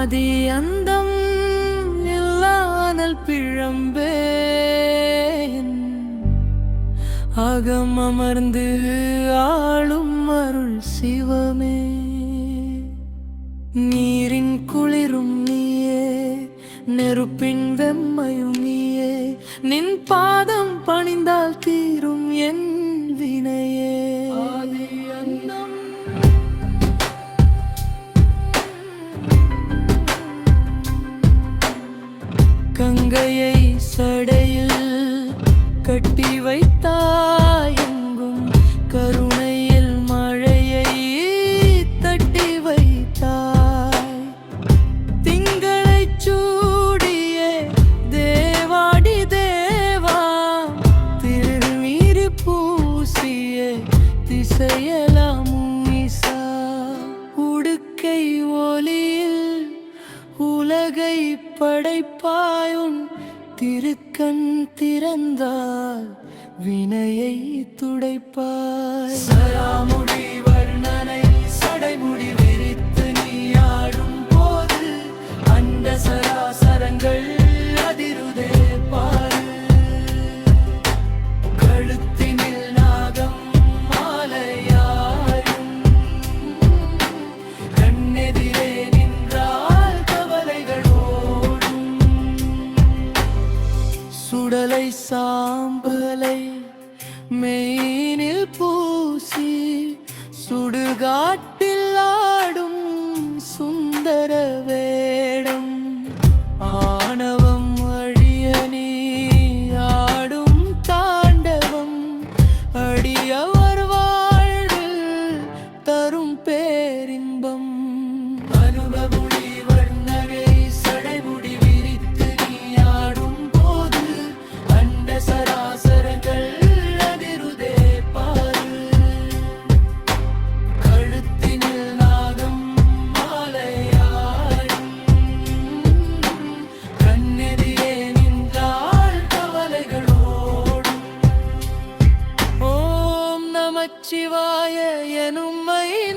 ஆதி அந்தம் இல்லாமல் பிழம்பே அகம் அமர்ந்து ஆளும் அருள் சிவமே. நீரின் குளிரும் நீயே, நெருப்பின் வெம்மையும் நீயே, நின் பாதம் பணிந்தால் தீரும் என் வினையே. ஆதி அந்தம் கங்கையை சடையில் கட்டி வைத்தாய், எங்கும் கருணையில் மழையை தட்டி வைத்தாய். திங்களை சூடியே தேவாடி தேவா, திருநீரு பூசியே திசையெல்லாம் ஈசா. உடுக்கை ஒலியில் உலகை படைப்பாயுன் திருக்கண் திறந்தால் வினையை துடைப்பாய். சராமுடி வர்ணனை சடைமுடி விரித்து நீ ஆடும் போது அண்ட சராசரங்கள் அதிருதே பாரு. கழுத்தினில் நாகம் மாலையாயும் கண்ணெதிரே நின்றால் கவலைகளோடும். சுடலை சாம்பலை மெயினில் பூசி சுடுகாட்டில் ஆடும் சுந்தர வேடம். ஆணவம் அழிய நீ ஆடும் தாண்டவம் அடியவர் வாழ்வில் தரும் பேரின்பம். அனுபமுடி வர்ணகை சடைமுடி விரித்து நீ ஆடும் போது அண்ட சராசரங்கள் அதிருதே பாரு. கழுத்தினில் நாகம் மாலையாயும் கண்ணெதிரே நின்றால் கவலைகளோடும். ஓம் நமச்சிவாய எனும்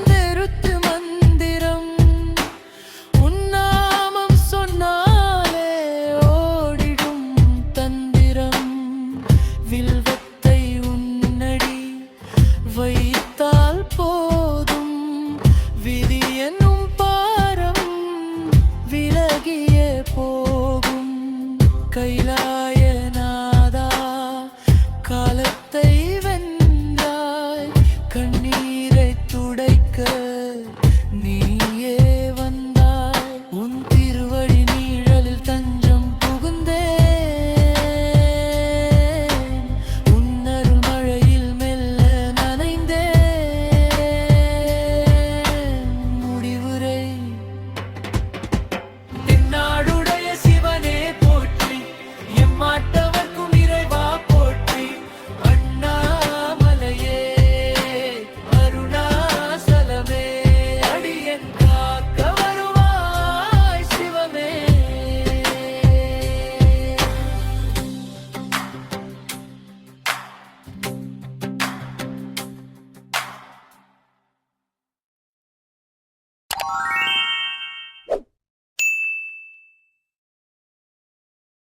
நிறுத்து